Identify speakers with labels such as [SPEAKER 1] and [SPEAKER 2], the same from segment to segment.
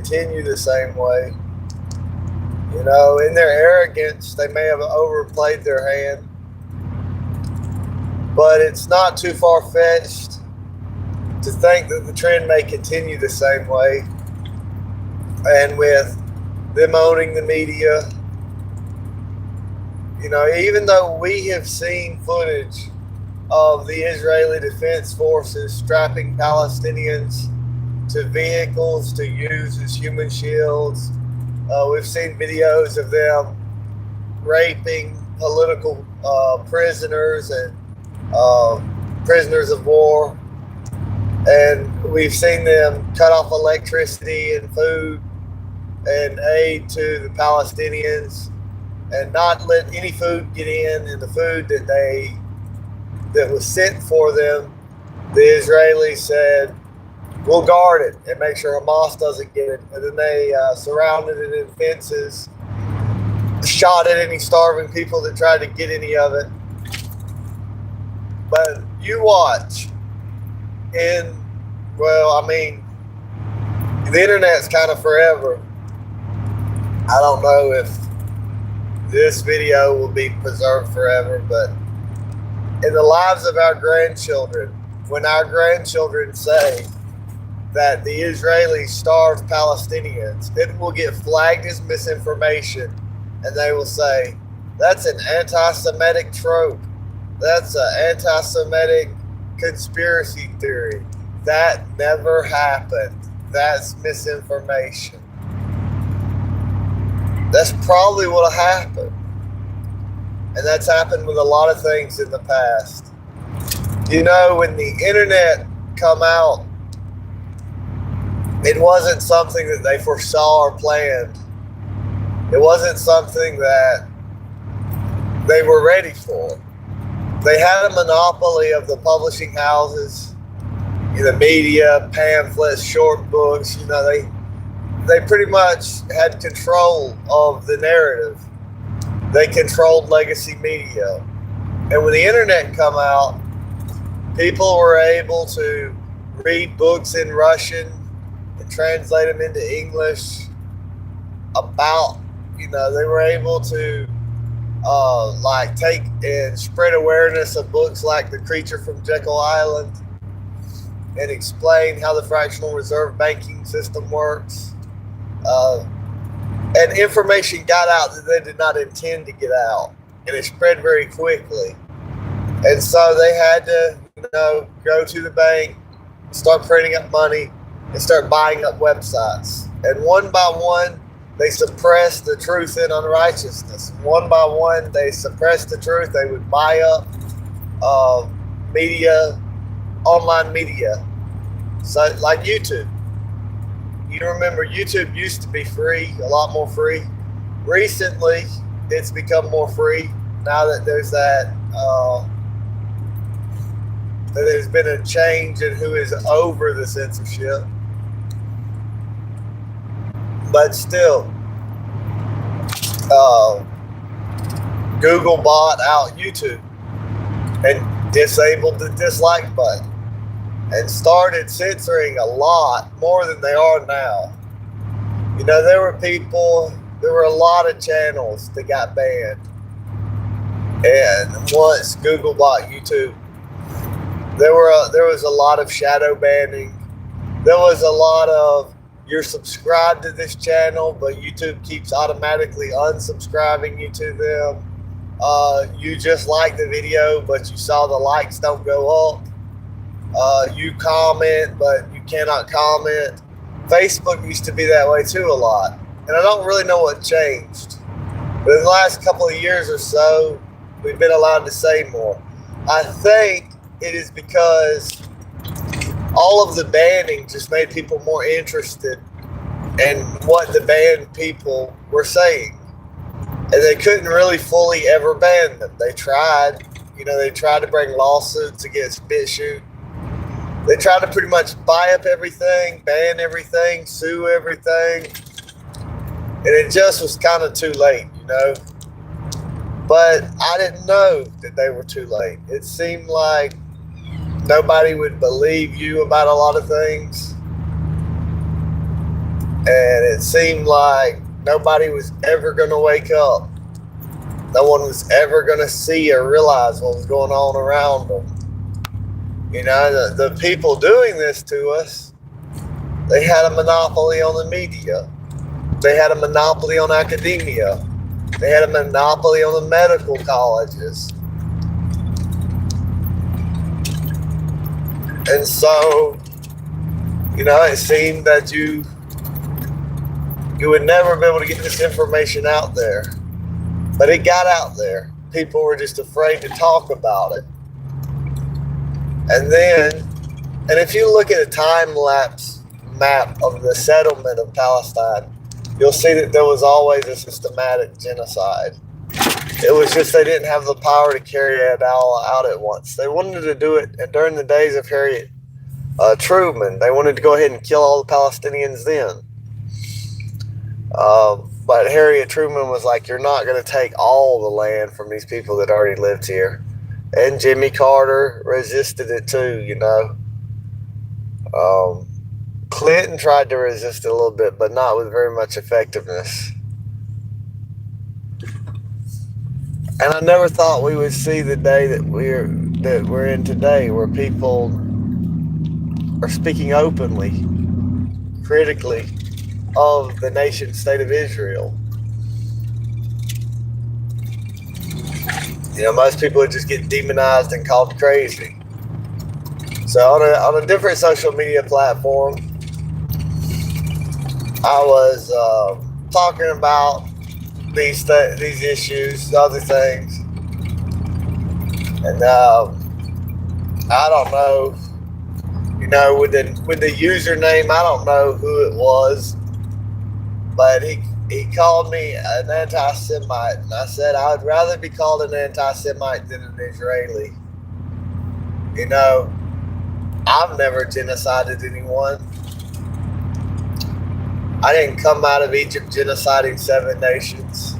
[SPEAKER 1] continue the same way. You know, in their arrogance, they may have overplayed their hand, but it's not too far-fetched to think that the trend may continue the same way. And with them owning the media, you know, even though we have seen footage of the Israeli Defense Forces strapping Palestinians to vehicles to use as human shields, we've seen videos of them raping political prisoners and prisoners of war, and we've seen them cut off electricity and food and aid to the Palestinians, and not let any food get in. And the food that was sent for them, the Israelis said, we'll guard it and make sure Hamas doesn't get it. And then they surrounded it in fences, shot at any starving people that tried to get any of it. But you watch, and well, I mean, the internet's kind of forever. I don't know if this video will be preserved forever, but in the lives of our grandchildren, when our grandchildren say that the Israelis starve Palestinians, it will get flagged as misinformation, and they will say, that's an anti-Semitic trope. That's an anti-Semitic conspiracy theory. That never happened. That's misinformation. That's probably what happened. And that's happened with a lot of things in the past. You know, when the internet come out, it wasn't something that they foresaw or planned. It wasn't something that they were ready for. They had a monopoly of the publishing houses, the media, pamphlets, short books. You know, they pretty much had control of the narrative. They controlled legacy media. And when the internet come out, people were able to read books in Russian and translate them into English about, you know, they were able to like take and spread awareness of books like The Creature from Jekyll Island and explain how the fractional reserve banking system works. And information got out that they did not intend to get out, and it spread very quickly. And so they had to, you know, go to the bank, start printing up money, and start buying up websites. And one by one, they suppressed the truth and unrighteousness. One by one, they suppressed the truth. They would buy up media, online media, so like YouTube. You remember YouTube used to be free, a lot more free. Recently, it's become more free now that there's that there's been a change in who is over the censorship. But still, Google bought out YouTube and disabled the dislike button and started censoring a lot more than they are now. You know, there were a lot of channels that got banned. And once Google bought YouTube, there was a lot of shadow banning. There was a lot of, you're subscribed to this channel, but YouTube keeps automatically unsubscribing you to them. You just like the video, but you saw the likes don't go up. You comment, but you cannot comment. Facebook used to be that way too a lot. And I don't really know what changed. But in the last couple of years or so, we've been allowed to say more. I think it is because all of the banning just made people more interested in what the banned people were saying. And they couldn't really fully ever ban them. They tried. You know, they tried to bring lawsuits against BitChute. They tried to pretty much buy up everything, ban everything, sue everything. And it just was kind of too late, you know. But I didn't know that they were too late. It seemed like nobody would believe you about a lot of things. And it seemed like nobody was ever going to wake up. No one was ever going to see or realize what was going on around them. You know, the people doing this to us, they had a monopoly on the media. They had a monopoly on academia. They had a monopoly on the medical colleges. And so, you know, it seemed that you would never be able to get this information out there. But it got out there. People were just afraid to talk about it. And if you look at a time-lapse map of the settlement of Palestine, you'll see that there was always a systematic genocide. It was just they didn't have the power to carry it all out at once. They wanted to do it during the days of Harriet Truman. They wanted to go ahead and kill all the Palestinians then. But Harriet Truman was like, you're not going to take all the land from these people that already lived here. And Jimmy Carter resisted it too, you know. Clinton tried to resist it a little bit, but not with very much effectiveness. And I never thought we would see the day that we're in today, where people are speaking openly, critically, of the nation state of Israel. You know, most people would just get demonized and called crazy. So on a different social media platform, I was talking about these issues, other things, and I don't know, you know, with the username, I don't know who it was, but he called me an anti-Semite, and I said I would rather be called an anti-Semite than an Israeli. You know, I've never genocided anyone. I didn't come out of Egypt genociding 7 nations.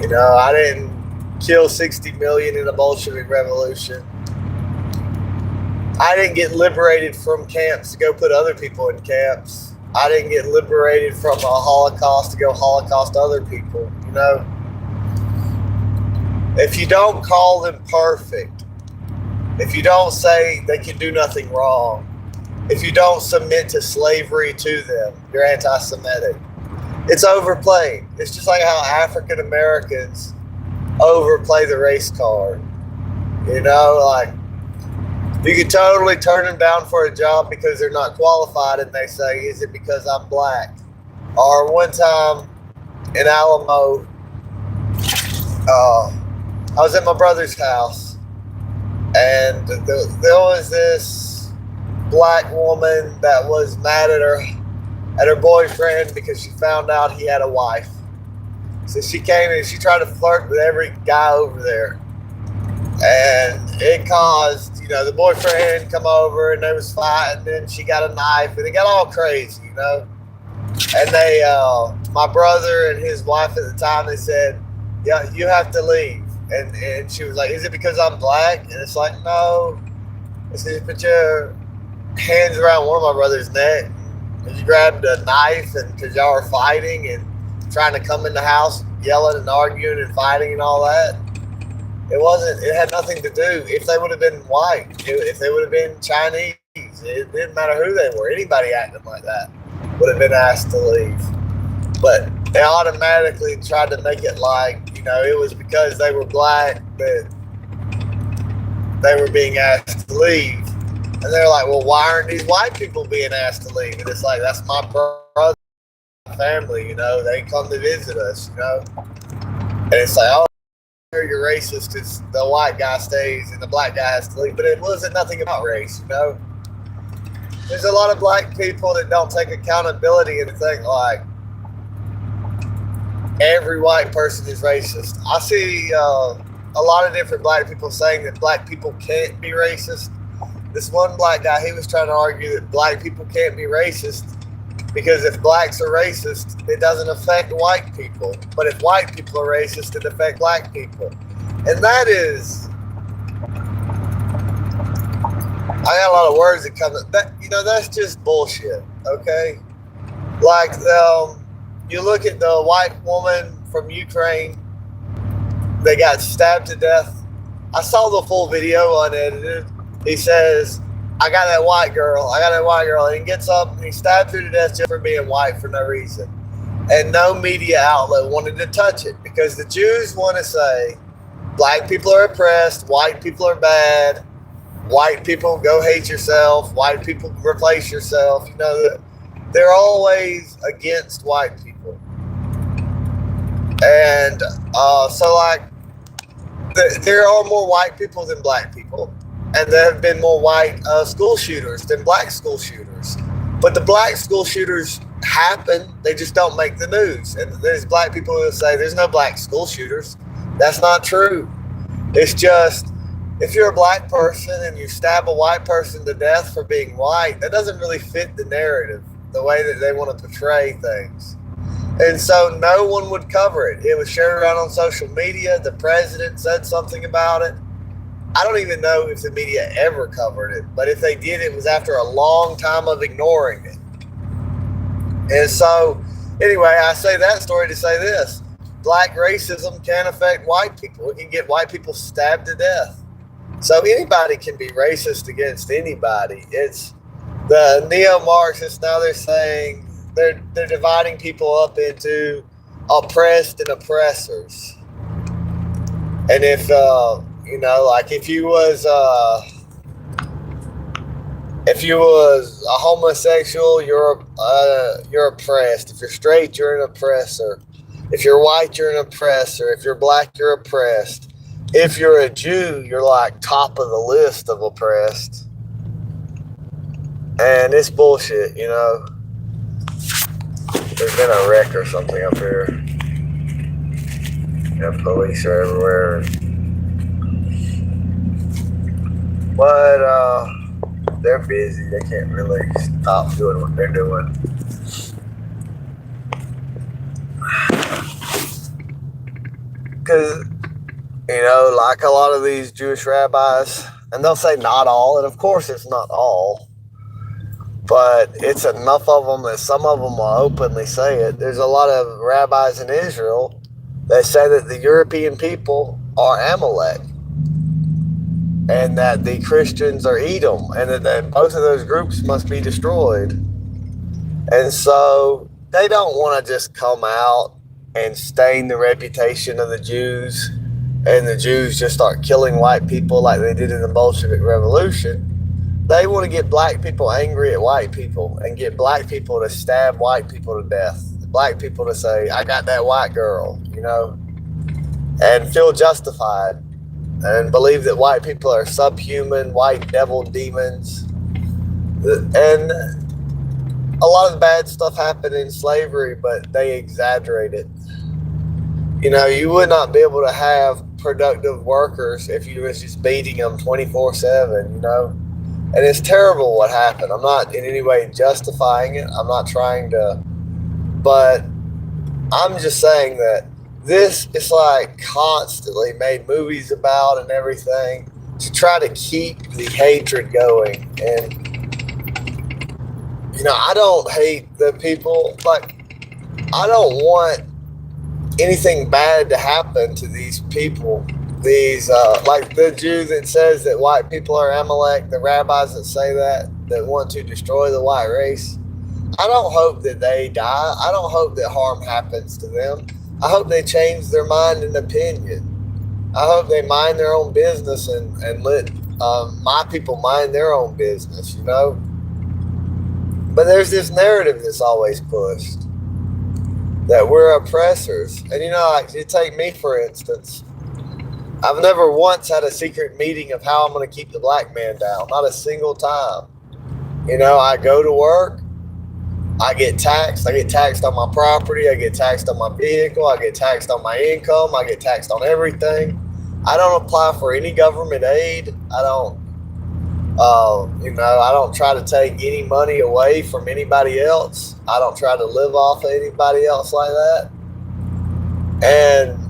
[SPEAKER 1] You know, I didn't kill 60 million in a Bolshevik revolution. I didn't get liberated from camps to go put other people in camps. I didn't get liberated from a Holocaust to go Holocaust other people, you know. If you don't call them perfect, if you don't say they can do nothing wrong, if you don't submit to slavery to them, you're anti-Semitic. It's overplayed. It's just like how African Americans overplay the race card. You know, like, you can totally turn them down for a job because they're not qualified, and they say, is it because I'm black? Or one time in Alamo, I was at my brother's house, and there was this black woman that was mad at her boyfriend because she found out he had a wife. So she came and she tried to flirt with every guy over there. And it caused, you know, the boyfriend come over and they was fighting, and she got a knife, and it got all crazy, you know. And they, my brother and his wife at the time, they said, yeah, you have to leave. And she was like, is it because I'm black? And it's like, no. It's because you put your hands around one of my brother's neck, and you grabbed a knife, and because y'all were fighting and trying to come in the house, yelling and arguing and fighting and all that. It had nothing to do, if they would have been white, if they would have been Chinese, it didn't matter who they were. Anybody acting like that would have been asked to leave. But they automatically tried to make it like, you know, it was because they were black that they were being asked to leave. And they're like, well, why aren't these white people being asked to leave? And it's like, that's my brother, family, you know, they come to visit us, you know. And it's like, oh, you're racist because the white guy stays and the black guy has to leave. But it wasn't nothing about race, you know. There's a lot of black people that don't take accountability and think like every white person is racist. I see a lot of different black people saying that black people can't be racist. This one black guy, he was trying to argue that black people can't be racist because if blacks are racist, it doesn't affect white people. But if white people are racist, it affects black people. And that is, I got a lot of words that come, that, you know, that's just bullshit, okay? Like, you look at the white woman from Ukraine, they got stabbed to death. I saw the full video unedited. He says, I got that white girl. I got that white girl. And he gets up and he stabbed her to death just for being white for no reason. And no media outlet wanted to touch it because the Jews want to say black people are oppressed, white people are bad, white people go hate yourself, white people replace yourself. You know, they're always against white people. And so, like, there are more white people than black people. And there have been more white school shooters than black school shooters. But the black school shooters happen, they just don't make the news. And there's black people who say there's no black school shooters. That's not true. It's just, if you're a black person and you stab a white person to death for being white, that doesn't really fit the narrative, the way that they want to portray things. And so no one would cover it. It was shared around on social media. The president said something about it. I don't even know if the media ever covered it, but if they did, it was after a long time of ignoring it. And so, anyway, I say that story to say this. Black racism can affect white people. It can get white people stabbed to death. So anybody can be racist against anybody. It's the neo-Marxists, now they're saying they're dividing people up into oppressed and oppressors. And if you know, like if you was a homosexual, you're oppressed. If you're straight, you're an oppressor. If you're white, you're an oppressor. If you're black, you're oppressed. If you're a Jew, you're like top of the list of oppressed. And it's bullshit, you know. There's been a wreck or something up here. The police are everywhere. But they're busy. They can't really stop doing what they're doing. Because, you know, like a lot of these Jewish rabbis, and they'll say not all, and of course it's not all, but it's enough of them that some of them will openly say it. There's a lot of rabbis in Israel that say that the European people are Amalek, and that the Christians are Edom, and that both of those groups must be destroyed. And so they don't want to just come out and stain the reputation of the Jews, and the Jews just start killing white people like they did in the Bolshevik Revolution. They want to get black people angry at white people and get black people to stab white people to death. Black people to say, I got that white girl, you know, and feel justified and believe that white people are subhuman, white devil demons. And a lot of bad stuff happened in slavery, but they exaggerate it. You know, you would not be able to have productive workers if you was just beating them 24/7, you know. And it's terrible what happened. I'm not in any way justifying it. I'm not trying to, but I'm just saying that this is like constantly made movies about and everything to try to keep the hatred going. And, you know, I don't hate the people. Like, I don't want anything bad to happen to these people. These, like the Jew that says that white people are Amalek, the rabbis that say that want to destroy the white race. I don't hope that they die. I don't hope that harm happens to them. I hope they change their mind and opinion. I hope they mind their own business and let my people mind their own business, you know. But there's this narrative that's always pushed that we're oppressors. And, you know, like, you take me, for instance. I've never once had a secret meeting of how I'm going to keep the black man down. Not a single time. You know, I go to work. I get taxed. I get taxed on my property. I get taxed on my vehicle. I get taxed on my income. I get taxed on everything. I don't apply for any government aid. I don't, you know, I don't try to take any money away from anybody else. I don't try to live off of anybody else like that. And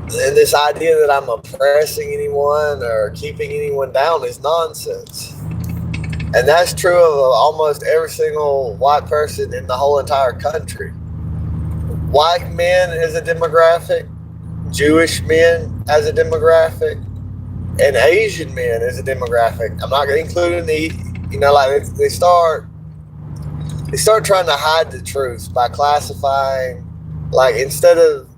[SPEAKER 1] this idea that I'm oppressing anyone or keeping anyone down is nonsense. And that's true of almost every single white person in the whole entire country. White men as a demographic, Jewish men as a demographic, and Asian men as a demographic. I'm not including like they start trying to hide the truth by classifying, like instead of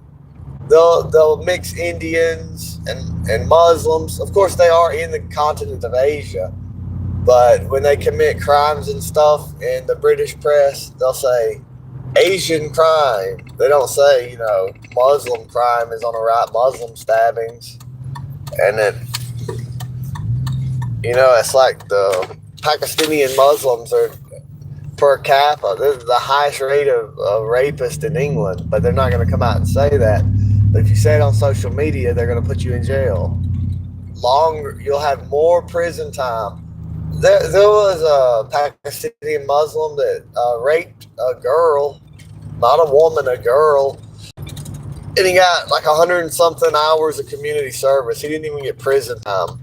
[SPEAKER 1] they'll mix Indians and Muslims. Of course, they are in the continent of Asia, but when they commit crimes and stuff in the British press, they'll say Asian crime. They don't say, Muslim crime is on the right, Muslim stabbings. And then, it's like the Pakistani Muslims are per capita. This is the highest rate of rapists in England, but they're not going to come out and say that. But if you say it on social media, they're going to put you in jail. You'll have more prison time. There was a Pakistani Muslim that raped a girl, not a woman, a girl, and he got like 100 and something hours of community service. He didn't even get prison time.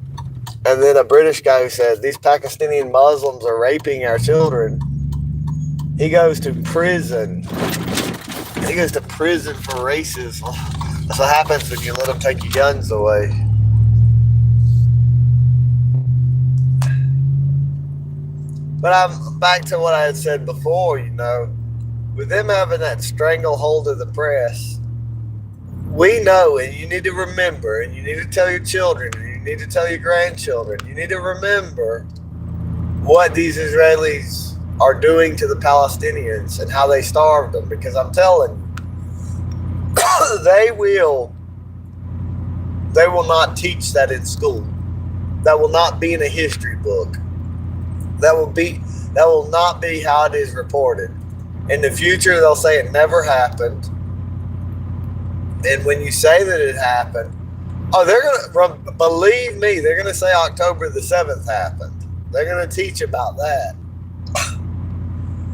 [SPEAKER 1] And then a British guy who said these Pakistani Muslims are raping our children, he goes to prison. He goes to prison for racism. That's what happens when you let them take your guns away. But I'm back to what I had said before, with them having that stranglehold of the press, we know, and you need to remember, and you need to tell your children, and you need to tell your grandchildren, you need to remember what these Israelis are doing to the Palestinians and how they starved them. Because I'm telling you, they will not teach that in school. That will not be in a history book. That will not be how it is reported. In the future, they'll say it never happened. And when you say that it happened, believe me, they're going to say October the 7th happened. They're going to teach about that.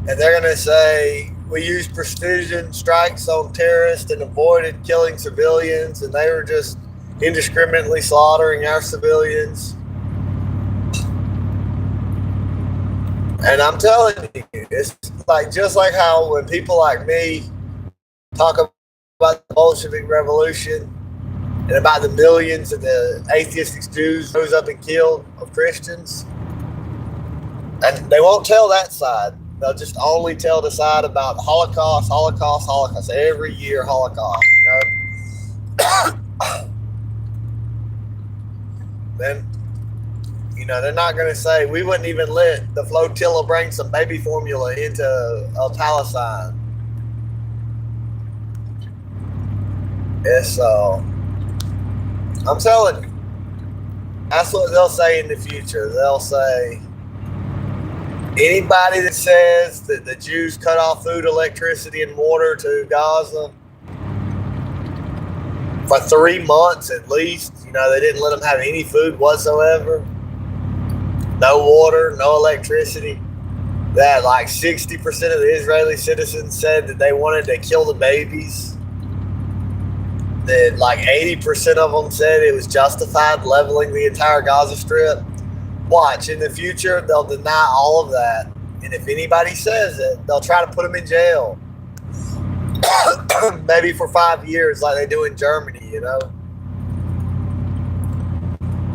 [SPEAKER 1] And they're going to say, we used precision strikes on terrorists and avoided killing civilians, and they were just indiscriminately slaughtering our civilians. And I'm telling you, it's just like how when people like me talk about the Bolshevik Revolution and about the millions of the atheistic Jews rose up and killed of Christians, and they won't tell that side. They'll just only tell the side about Holocaust, every year Holocaust, Then, they're not going to say, we wouldn't even let the flotilla bring some baby formula into Palestine. I'm telling you, that's what they'll say in the future. They'll say, anybody that says that the Jews cut off food, electricity, and water to Gaza for 3 months at least, they didn't let them have any food whatsoever, no water, no electricity, that like 60% of the Israeli citizens said that they wanted to kill the babies, that like 80% of them said it was justified leveling the entire Gaza Strip. Watch, in the future, they'll deny all of that. And if anybody says it, they'll try to put them in jail. Maybe for 5 years like they do in Germany,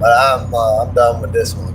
[SPEAKER 1] But I'm done with this one.